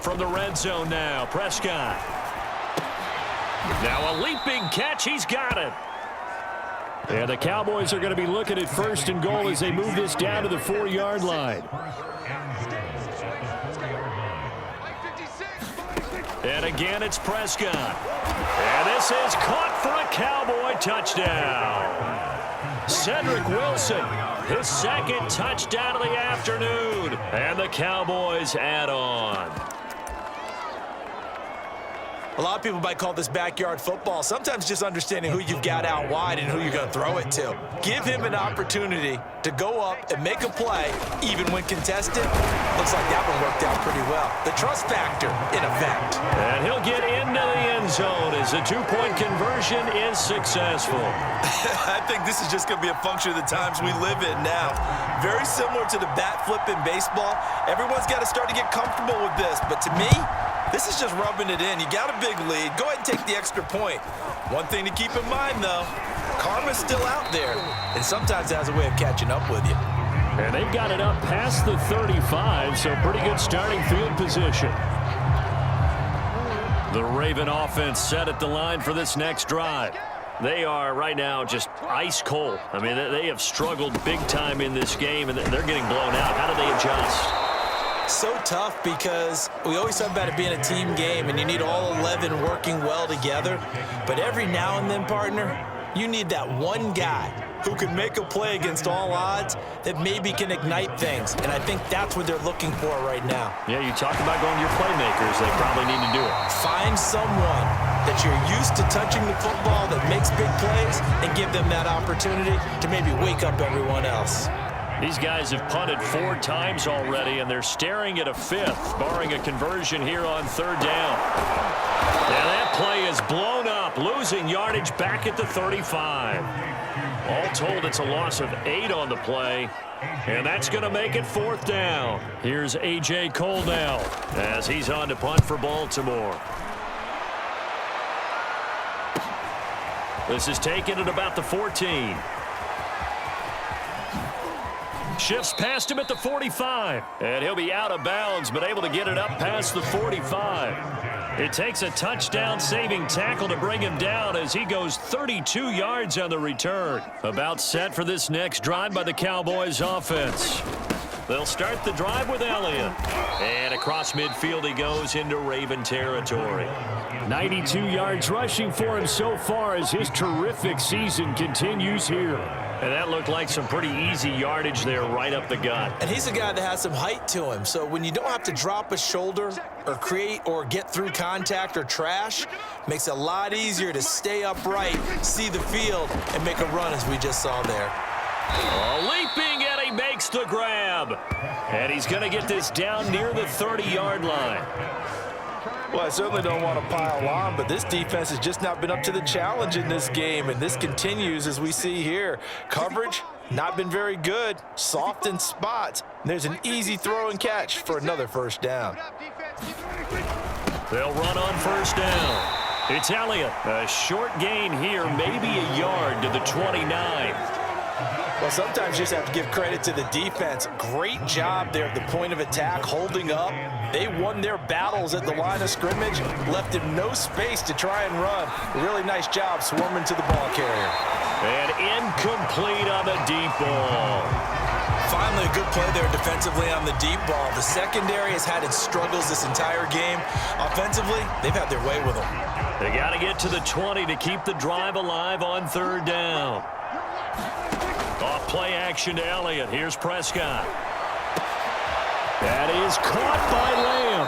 from the red zone now. Prescott. Now a leaping catch. He's got it. And the Cowboys are going to be looking at first and goal as they move this down to the 4-yard line. And again, it's Prescott. And this is caught for a Cowboy touchdown. Cedric Wilson, his second touchdown of the afternoon. And the Cowboys add on. A lot of people might call this backyard football. Sometimes just understanding who you've got out wide and who you're going to throw it to. Give him an opportunity to go up and make a play, even when contested. Looks like that one worked out pretty well. The trust factor in effect. And he'll get into the end zone as the two-point conversion is successful. I think this is just going to be a function of the times we live in now. Very similar to the bat flip in baseball. Everyone's got to start to get comfortable with this. But to me, this is just rubbing it in. You got a big lead. Go ahead and take the extra point. One thing to keep in mind, though, karma's still out there, and sometimes it has a way of catching up with you. And they've got it up past the 35, so pretty good starting field position. The Raven offense set at the line for this next drive. They are right now just ice cold. I mean, they have struggled big time in this game, and they're getting blown out. How do they adjust? So tough because we always talk about it being a team game and you need all 11 working well together. But every now and then, partner, you need that one guy who can make a play against all odds that maybe can ignite things. And I think that's what they're looking for right now. Yeah, you talk about going to your playmakers. They probably need to do it. Find someone that you're used to touching the football that makes big plays and give them that opportunity to maybe wake up everyone else. These guys have punted 4 times already, and they're staring at a 5th, barring a conversion here on 3rd down. And that play is blown up, losing yardage back at the 35. All told, it's a loss of 8 on the play, and that's going to make it 4th down. Here's A.J. Cole now as he's on to punt for Baltimore. This is taken at about the 14. Shifts past him at the 45. And he'll be out of bounds, but able to get it up past the 45. It takes a touchdown-saving tackle to bring him down as he goes 32 yards on the return. About set for this next drive by the Cowboys offense. They'll start the drive with Elliott. And across midfield he goes into Raven territory. 92 yards rushing for him so far as his terrific season continues here. And that looked like some pretty easy yardage there right up the gut. And he's a guy that has some height to him. So when you don't have to drop a shoulder or create or get through contact or trash, makes it a lot easier to stay upright, see the field, and make a run as we just saw there. Leaping, and he makes the grab. And he's going to get this down near the 30-yard line. Well, I certainly don't want to pile on, but this defense has just not been up to the challenge in this game, and this continues as we see here. Coverage, not been very good, soft in spots. And there's an easy throw and catch for another 1st down. They'll run on 1st down. It's Elliott. A short gain here, maybe a yard to the 29. Well, sometimes you just have to give credit to the defense. Great job there at the point of attack, holding up. They won their battles at the line of scrimmage, left him no space to try and run. A really nice job swarming to the ball carrier. And incomplete on the deep ball. Finally, a good play there defensively on the deep ball. The secondary has had its struggles this entire game. Offensively, they've had their way with them. They got to get to the 20 to keep the drive alive on 3rd down. Off play action to Elliott. Here's Prescott. That is caught by Lamb.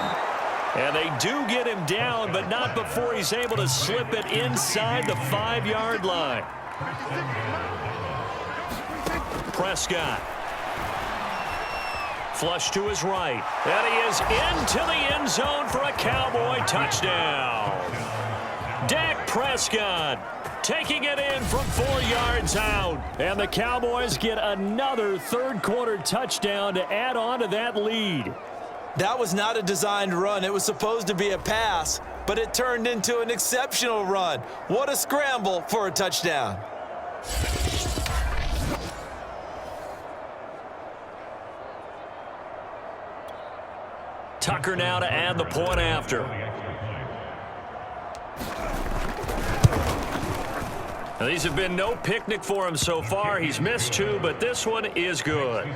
And they do get him down, but not before he's able to slip it inside the 5-yard line. Prescott. Flush to his right. And he is into the end zone for a Cowboy touchdown. Dak Prescott taking it in from 4 yards out. And the Cowboys get another 3rd quarter touchdown to add on to that lead. That was not a designed run. It was supposed to be a pass, but it turned into an exceptional run. What a scramble for a touchdown. Tucker now to add the point after. Now, these have been no picnic for him so far. He's missed 2, but this one is good.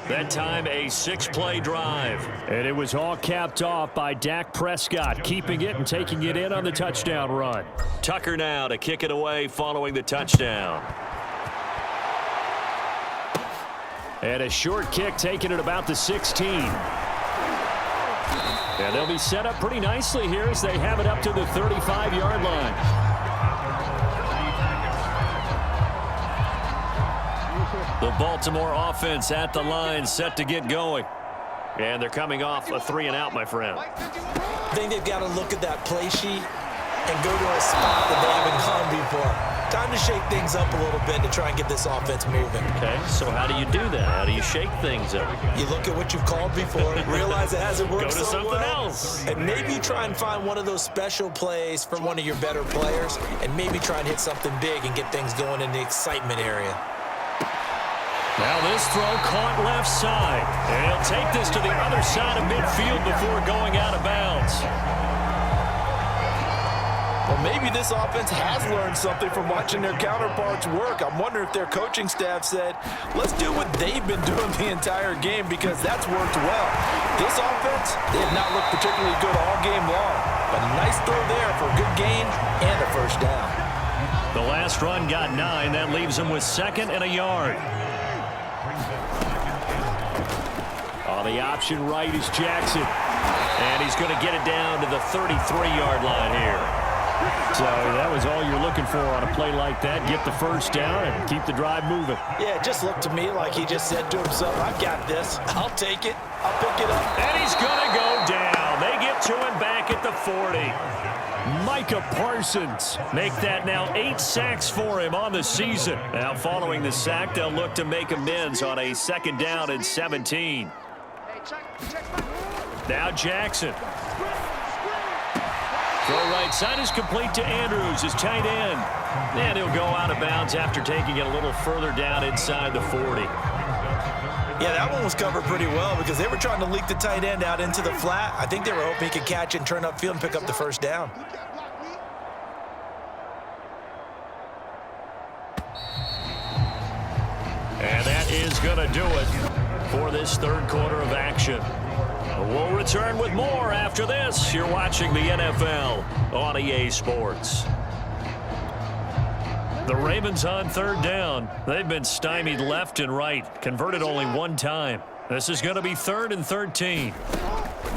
That time a 6-play drive. And it was all capped off by Dak Prescott, keeping it and taking it in on the touchdown run. Tucker now to kick it away following the touchdown. And a short kick taken at about the 16. And they'll be set up pretty nicely here as they have it up to the 35-yard line. The Baltimore offense at the line, set to get going. And they're coming off a 3-and-out, my friend. I think they've got to look at that play sheet and go to a spot that they haven't gone before. Time to shake things up a little bit to try and get this offense moving. Okay, so how do you do that? How do you shake things up? You look at what you've called before, realize it hasn't worked Go to so something well, else. and maybe you try and find one of those special plays from one of your better players, and maybe try and hit something big and get things going in the excitement area. Now this throw caught left side. And he'll take this to the other side of midfield before going out of bounds. Well, maybe this offense has learned something from watching their counterparts work. I'm wondering if their coaching staff said, let's do what they've been doing the entire game because that's worked well. This offense, they have not looked particularly good all game long. But a nice throw there for a good gain and a first down. The last run got 9. That leaves him with 2nd and a yard. On the option right is Jackson. And he's going to get it down to the 33-yard line here. So that was all you're looking for on a play like that. Get the first down and keep the drive moving. Yeah, it just looked to me like he just said to himself, I've got this. I'll take it. I'll pick it up. And he's going to go down. They get to him back at the 40. Micah Parsons make that now 8 sacks for him on the season. Now following the sack, they'll look to make amends on a 2nd down and 17. Now Jackson. Throw right side is complete to Andrews, his tight end. And he'll go out of bounds after taking it a little further down inside the 40. Yeah, that one was covered pretty well because they were trying to leak the tight end out into the flat. I think they were hoping he could catch it and turn upfield and pick up the first down. And that is going to do it for this 3rd quarter of action. We'll return with more after this. You're watching the NFL on EA Sports. The Ravens on 3rd down. They've been stymied left and right. Converted only 1 time. This is going to be 3rd and 13.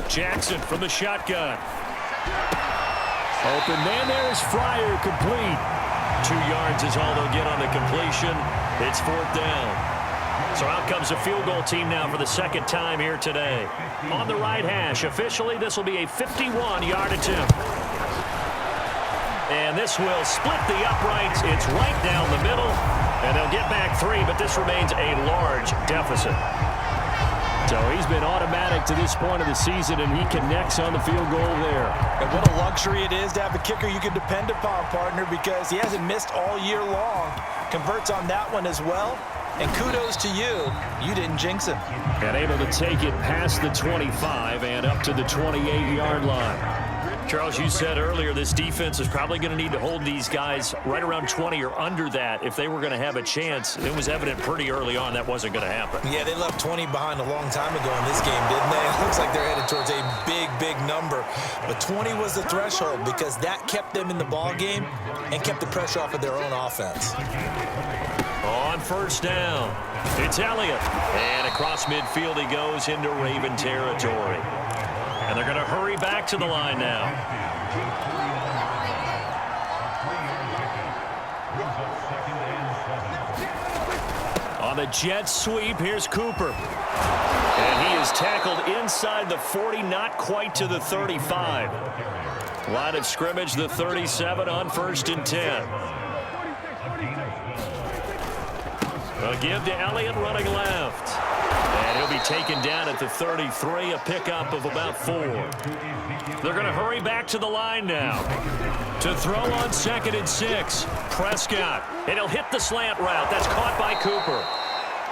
Jackson from the shotgun. Open man there is Fryer, complete. 2 yards is all they'll get on the completion. It's 4th down. So out comes a field goal team now for the 2nd time here today. On the right hash, officially this will be a 51-yard attempt. And this will split the uprights. It's right down the middle. And they'll get back 3, but this remains a large deficit. So he's been automatic to this point of the season, and he connects on the field goal there. And what a luxury it is to have a kicker you can depend upon, partner, because he hasn't missed all year long. Converts on that one as well. And kudos to you. You didn't jinx him. And able to take it past the 25 and up to the 28-yard line. Charles, you said earlier this defense is probably going to need to hold these guys right around 20 or under that if they were going to have a chance. It was evident pretty early on that wasn't going to happen. Yeah, they left 20 behind a long time ago in this game, didn't they? It looks like they're headed towards a big, big number. But 20 was the threshold because that kept them in the ball game and kept the pressure off of their own offense. On 1st down, it's Elliott. And across midfield he goes into Raven territory. And they're going to hurry back to the line now. On the jet sweep, here's Cooper. And he is tackled inside the 40, not quite to the 35. Line of scrimmage, the 37 on 1st and 10. A give to Elliott running left. And he'll be taken down at the 33, a pickup of about 4. They're going to hurry back to the line now. To throw on 2nd and 6, Prescott. And he'll hit the slant route. That's caught by Cooper.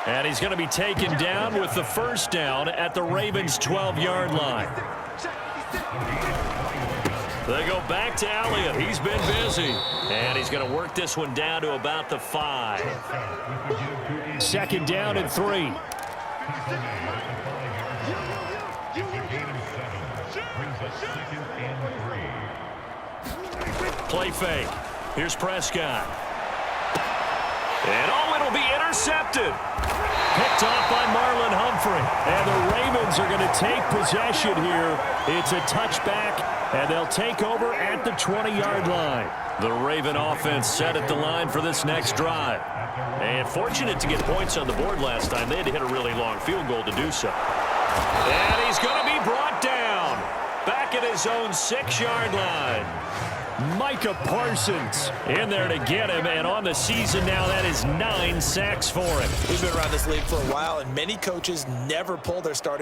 And he's going to be taken down with the first down at the Ravens' 12-yard line. They go back to Elliott. He's been busy. And he's going to work this one down to about the 5. 2nd down and 3. Play fake. Here's Prescott. And it'll be intercepted. Picked off by Marlon Humphrey. And the Ravens are going to take possession here. It's a touchback, and they'll take over at the 20-yard line. The Raven offense set at the line for this next drive. And fortunate to get points on the board last time. They had to hit a really long field goal to do so. And he's going to be brought down. Back at his own 6-yard line. Micah Parsons in there to get him, and on the season now, that is 9 sacks for him. We've been around this league for a while, and many coaches never pull their starting